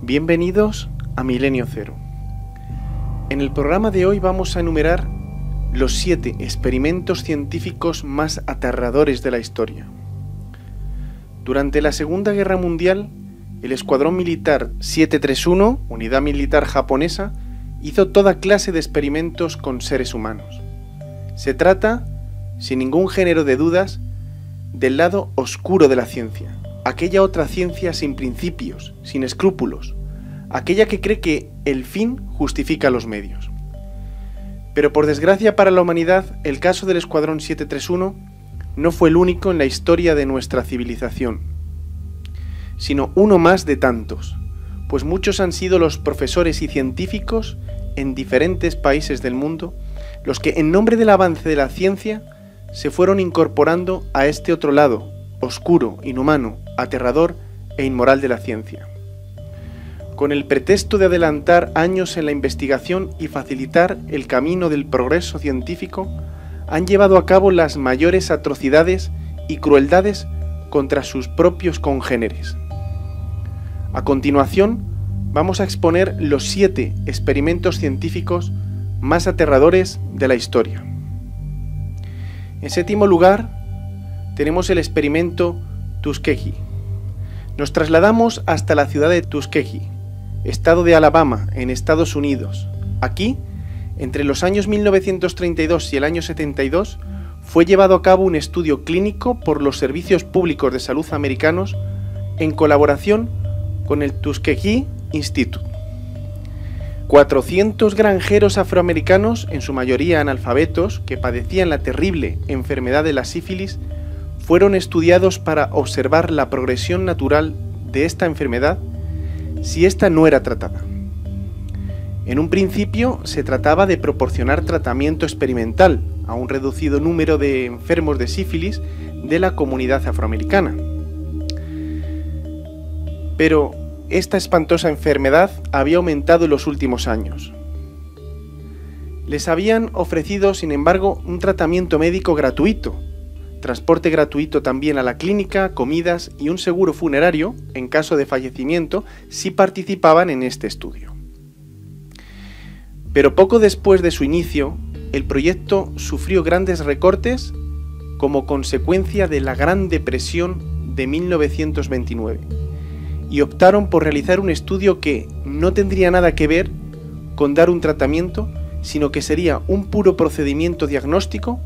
Bienvenidos a Milenio Cero. En el programa de hoy vamos a enumerar los 7 experimentos científicos más aterradores de la historia. Durante la Segunda Guerra Mundial, el Escuadrón Militar 731, unidad militar japonesa, hizo toda clase de experimentos con seres humanos. Se trata, sin ningún género de dudas, del lado oscuro de la ciencia, aquella otra ciencia sin principios, sin escrúpulos, aquella que cree que el fin justifica los medios. Pero por desgracia para la humanidad, el caso del Escuadrón 731 no fue el único en la historia de nuestra civilización, sino uno más de tantos, pues muchos han sido los profesores y científicos en diferentes países del mundo los que en nombre del avance de la ciencia se fueron incorporando a este otro lado, oscuro, inhumano, aterrador e inmoral de la ciencia. Con el pretexto de adelantar años en la investigación y facilitar el camino del progreso científico, han llevado a cabo las mayores atrocidades y crueldades contra sus propios congéneres. A continuación, vamos a exponer los 7 experimentos científicos más aterradores de la historia. En séptimo lugar, tenemos el experimento Tuskegee. Nos trasladamos hasta la ciudad de Tuskegee, estado de Alabama, en Estados Unidos. Aquí, entre los años 1932 y el año 72, fue llevado a cabo un estudio clínico por los servicios públicos de salud americanos en colaboración con el Tuskegee Institute. 400 granjeros afroamericanos, en su mayoría analfabetos, que padecían la terrible enfermedad de la sífilis, fueron estudiados para observar la progresión natural de esta enfermedad si ésta no era tratada. En un principio se trataba de proporcionar tratamiento experimental a un reducido número de enfermos de sífilis de la comunidad afroamericana. Pero esta espantosa enfermedad había aumentado en los últimos años. Les habían ofrecido, sin embargo, un tratamiento médico gratuito, transporte gratuito también a la clínica, comidas y un seguro funerario en caso de fallecimiento si participaban en este estudio. Pero poco después de su inicio, el proyecto sufrió grandes recortes como consecuencia de la Gran Depresión de 1929 y optaron por realizar un estudio que no tendría nada que ver con dar un tratamiento, sino que sería un puro procedimiento diagnóstico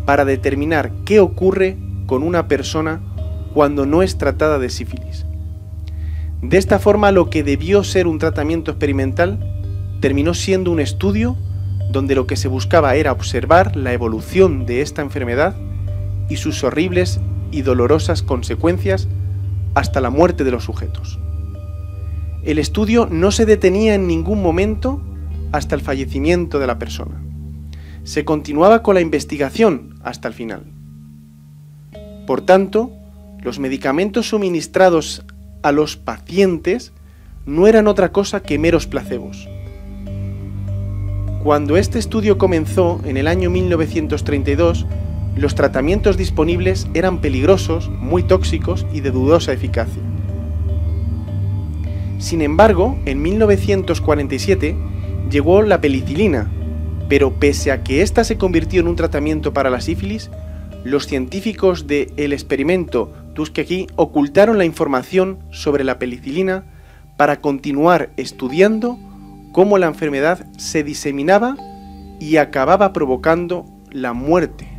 para determinar qué ocurre con una persona cuando no es tratada de sífilis. De esta forma, lo que debió ser un tratamiento experimental terminó siendo un estudio donde lo que se buscaba era observar la evolución de esta enfermedad y sus horribles y dolorosas consecuencias hasta la muerte de los sujetos. El estudio no se detenía en ningún momento hasta el fallecimiento de la persona. Se continuaba con la investigación hasta el final. Por tanto, los medicamentos suministrados a los pacientes no eran otra cosa que meros placebos. Cuando este estudio comenzó en el año 1932, los tratamientos disponibles eran peligrosos, muy tóxicos y de dudosa eficacia. Sin embargo, en 1947 llegó la penicilina, pero pese a que ésta se convirtió en un tratamiento para la sífilis, los científicos del experimento Tuskegee ocultaron la información sobre la penicilina para continuar estudiando cómo la enfermedad se diseminaba y acababa provocando la muerte.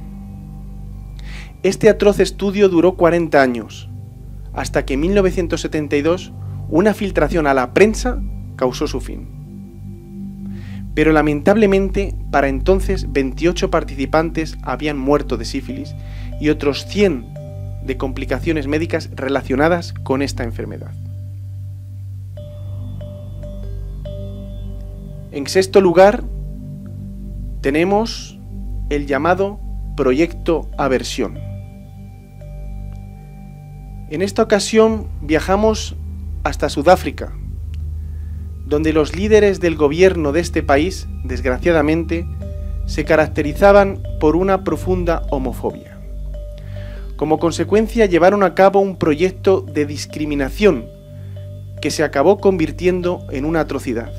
Este atroz estudio duró 40 años, hasta que en 1972 una filtración a la prensa causó su fin. Pero lamentablemente, para entonces 28 participantes habían muerto de sífilis y otros 100 de complicaciones médicas relacionadas con esta enfermedad. En sexto lugar, tenemos el llamado Proyecto Aversión. En esta ocasión viajamos hasta Sudáfrica, donde los líderes del gobierno de este país, desgraciadamente, se caracterizaban por una profunda homofobia. Como consecuencia, llevaron a cabo un proyecto de discriminación que se acabó convirtiendo en una atrocidad.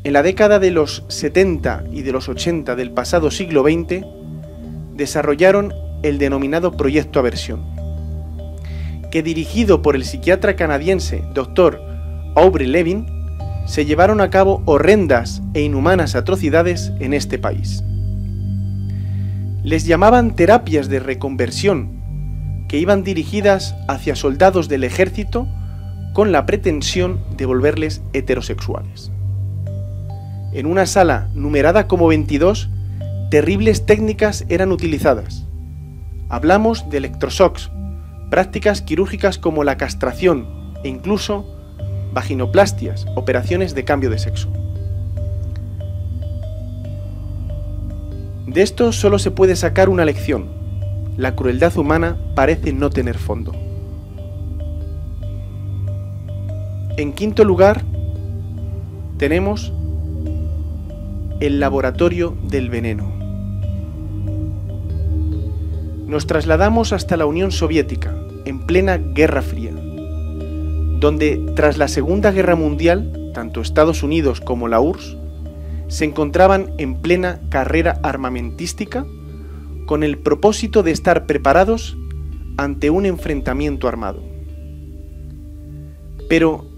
En la década de los 70 y de los 80 del pasado siglo XX, desarrollaron el denominado Proyecto Aversión, que dirigido por el psiquiatra canadiense Dr. Aubrey Levin, se llevaron a cabo horrendas e inhumanas atrocidades en este país. Les llamaban terapias de reconversión, que iban dirigidas hacia soldados del ejército con la pretensión de volverles heterosexuales. En una sala numerada como 22, terribles técnicas eran utilizadas. Hablamos de electroshocks, prácticas quirúrgicas como la castración e incluso vaginoplastias, operaciones de cambio de sexo. De esto solo se puede sacar una lección: la crueldad humana parece no tener fondo. En quinto lugar, tenemos el laboratorio del veneno. Nos trasladamos hasta la Unión Soviética, en plena Guerra Fría, donde tras la Segunda Guerra Mundial, tanto Estados Unidos como la URSS se encontraban en plena carrera armamentística con el propósito de estar preparados ante un enfrentamiento armado. Pero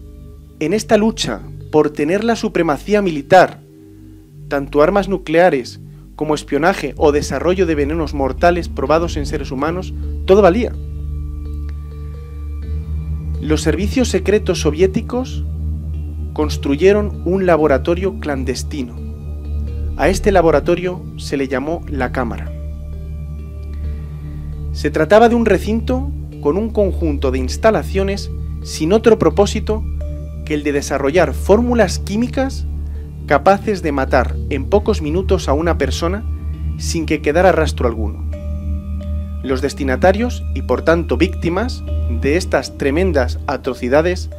en esta lucha por tener la supremacía militar, tanto armas nucleares como espionaje o desarrollo de venenos mortales probados en seres humanos, todo valía. Los servicios secretos soviéticos construyeron un laboratorio clandestino. A este laboratorio se le llamó la Cámara. Se trataba de un recinto con un conjunto de instalaciones sin otro propósito que el de desarrollar fórmulas químicas capaces de matar en pocos minutos a una persona sin que quedara rastro alguno. Los destinatarios, y por tanto víctimas, de estas tremendas atrocidades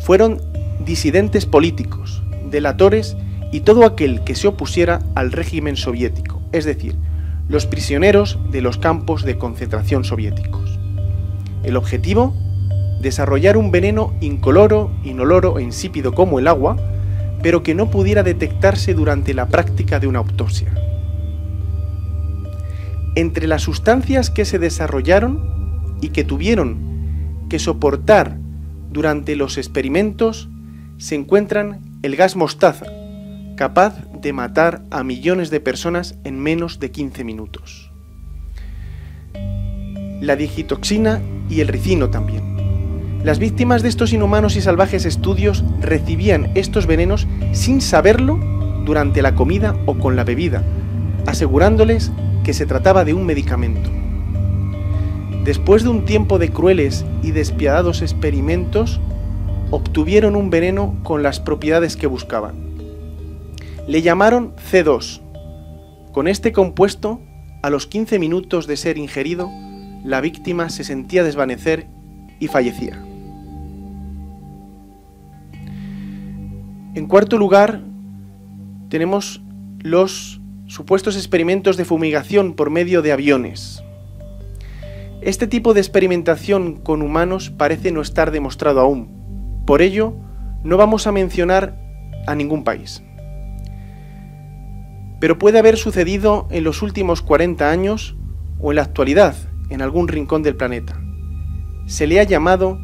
fueron disidentes políticos, delatores y todo aquel que se opusiera al régimen soviético, es decir, los prisioneros de los campos de concentración soviéticos. El objetivo: desarrollar un veneno incoloro, inoloro e insípido como el agua, pero que no pudiera detectarse durante la práctica de una autopsia. Entre las sustancias que se desarrollaron y que tuvieron que soportar durante los experimentos se encuentran el gas mostaza, capaz de matar a millones de personas en menos de 15 minutos. La digitoxina y el ricino también. Las víctimas de estos inhumanos y salvajes estudios recibían estos venenos sin saberlo durante la comida o con la bebida, asegurándoles que se trataba de un medicamento. Después de un tiempo de crueles y despiadados experimentos, obtuvieron un veneno con las propiedades que buscaban. Le llamaron C2. Con este compuesto, a los 15 minutos de ser ingerido, la víctima se sentía desvanecer y fallecía. En cuarto lugar, tenemos los supuestos experimentos de fumigación por medio de aviones. Este tipo de experimentación con humanos parece no estar demostrado aún. Por ello, no vamos a mencionar a ningún país. Pero puede haber sucedido en los últimos 40 años o en la actualidad, en algún rincón del planeta. Se le ha llamado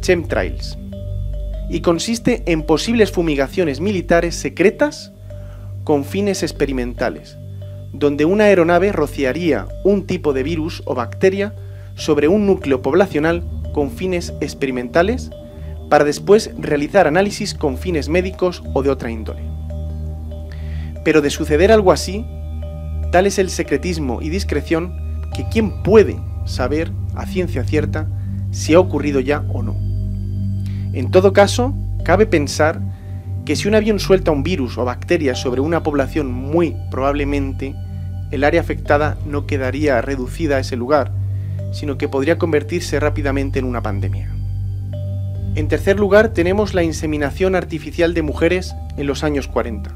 chemtrails y consiste en posibles fumigaciones militares secretas con fines experimentales, donde una aeronave rociaría un tipo de virus o bacteria sobre un núcleo poblacional con fines experimentales para después realizar análisis con fines médicos o de otra índole. Pero de suceder algo así, tal es el secretismo y discreción que quién puede saber a ciencia cierta si ha ocurrido ya o no. En todo caso, cabe pensar que si un avión suelta un virus o bacterias sobre una población, muy probablemente el área afectada no quedaría reducida a ese lugar, sino que podría convertirse rápidamente en una pandemia. En tercer lugar, tenemos la inseminación artificial de mujeres en los años 40.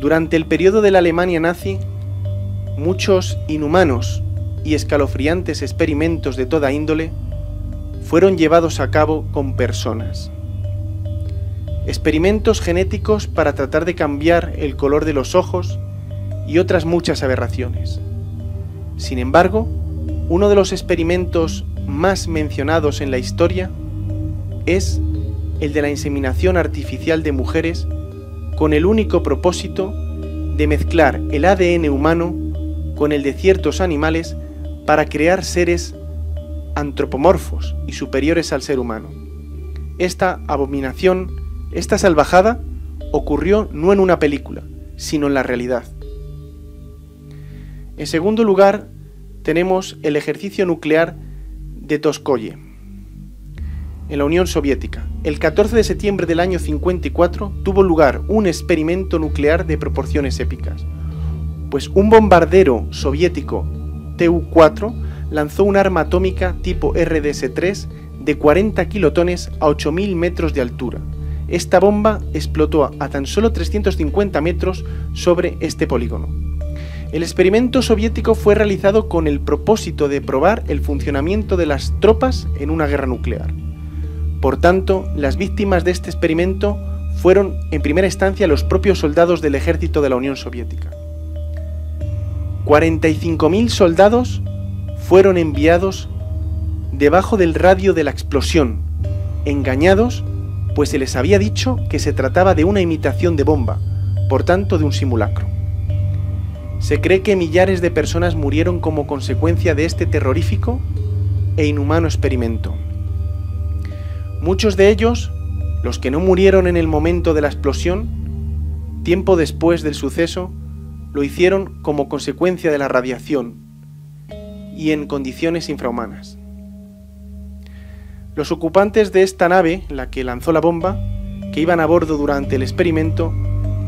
Durante el periodo de la Alemania nazi, muchos inhumanos y escalofriantes experimentos de toda índole fueron llevados a cabo con personas. Experimentos genéticos para tratar de cambiar el color de los ojos y otras muchas aberraciones. Sin embargo, uno de los experimentos más mencionados en la historia es el de la inseminación artificial de mujeres con el único propósito de mezclar el ADN humano con el de ciertos animales para crear seres antropomorfos y superiores al ser humano. Esta abominación, esta salvajada, ocurrió no en una película, sino en la realidad. En segundo lugar, tenemos el ejercicio nuclear de Toskoye, en la Unión Soviética. El 14 de septiembre del año 54 tuvo lugar un experimento nuclear de proporciones épicas, pues un bombardero soviético Tu-4 lanzó un arma atómica tipo RDS-3 de 40 kilotones a 8.000 metros de altura. Esta bomba explotó a tan solo 350 metros sobre este polígono. El experimento soviético fue realizado con el propósito de probar el funcionamiento de las tropas en una guerra nuclear. Por tanto, las víctimas de este experimento fueron en primera instancia los propios soldados del ejército de la Unión Soviética. 45.000 soldados fueron enviados debajo del radio de la explosión, engañados, pues se les había dicho que se trataba de una imitación de bomba, por tanto de un simulacro. Se cree que millares de personas murieron como consecuencia de este terrorífico e inhumano experimento. Muchos de ellos, los que no murieron en el momento de la explosión, tiempo después del suceso, lo hicieron como consecuencia de la radiación y en condiciones infrahumanas. Los ocupantes de esta nave, la que lanzó la bomba, que iban a bordo durante el experimento,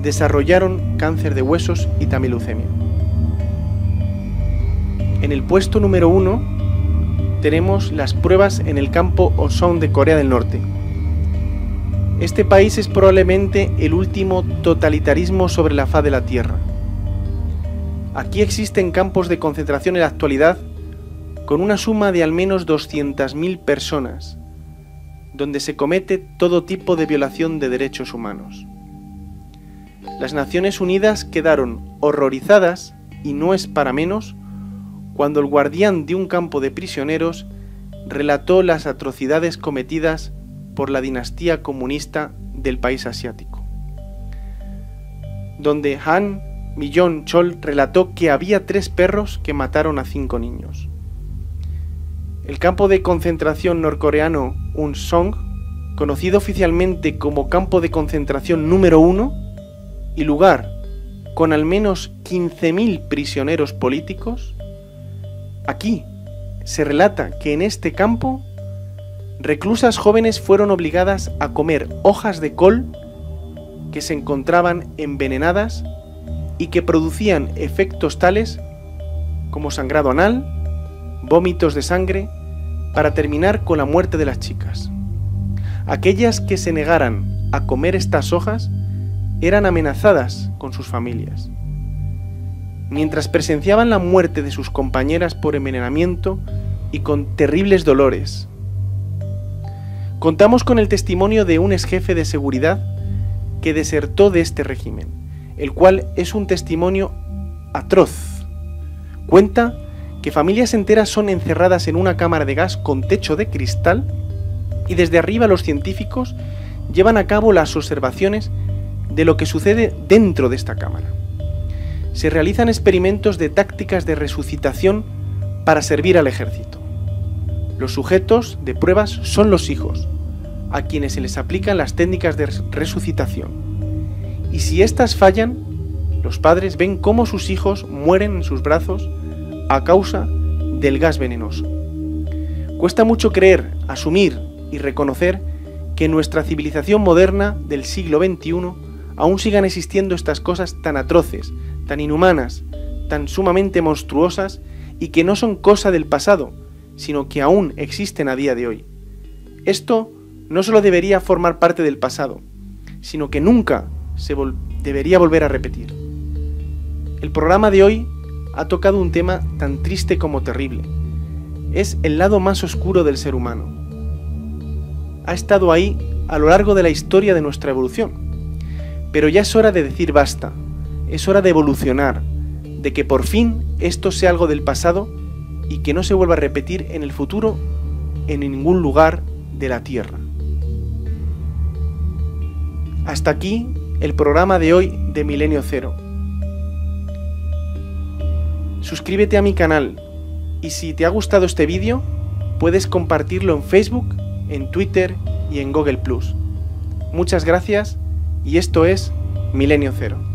desarrollaron cáncer de huesos y también leucemia. En el puesto número 1 tenemos las pruebas en el campo Osan de Corea del Norte. Este país es probablemente el último totalitarismo sobre la faz de la Tierra. Aquí existen campos de concentración en la actualidad con una suma de al menos 200.000 personas, donde se comete todo tipo de violación de derechos humanos. Las Naciones Unidas quedaron horrorizadas, y no es para menos, cuando el guardián de un campo de prisioneros relató las atrocidades cometidas por la dinastía comunista del país asiático, donde Han Millon-chol relató que había 3 perros que mataron a 5 niños. El campo de concentración norcoreano Unsong, conocido oficialmente como campo de concentración número 1 y lugar con al menos 15.000 prisioneros políticos, aquí se relata que en este campo reclusas jóvenes fueron obligadas a comer hojas de col que se encontraban envenenadas y que producían efectos tales como sangrado anal, vómitos de sangre, para terminar con la muerte de las chicas. Aquellas que se negaran a comer estas hojas eran amenazadas con sus familias. Mientras presenciaban la muerte de sus compañeras por envenenamiento y con terribles dolores. Contamos con el testimonio de un exjefe de seguridad que desertó de este régimen, el cual es un testimonio atroz. Cuenta que familias enteras son encerradas en una cámara de gas con techo de cristal y desde arriba los científicos llevan a cabo las observaciones de lo que sucede dentro de esta cámara. Se realizan experimentos de tácticas de resucitación para servir al ejército. Los sujetos de pruebas son los hijos, a quienes se les aplican las técnicas de resucitación. Y si éstas fallan, los padres ven cómo sus hijos mueren en sus brazos a causa del gas venenoso. Cuesta mucho creer, asumir y reconocer que en nuestra civilización moderna del siglo XXI aún sigan existiendo estas cosas tan atroces, tan inhumanas, tan sumamente monstruosas y que no son cosa del pasado, sino que aún existen a día de hoy. Esto no solo debería formar parte del pasado, sino que nunca debería volver a repetir. El programa de hoy ha tocado un tema tan triste como terrible. Es el lado más oscuro del ser humano. ha estado ahí a lo largo de la historia de nuestra evolución. Pero ya es hora de decir basta, es hora de evolucionar, de que por fin esto sea algo del pasado y que no se vuelva a repetir en el futuro en ningún lugar de la Tierra. Hasta aquí el programa de hoy de Milenio Cero. Suscríbete a mi canal y si te ha gustado este vídeo, puedes compartirlo en Facebook, en Twitter y en Google+. Muchas gracias y esto es Milenio Cero.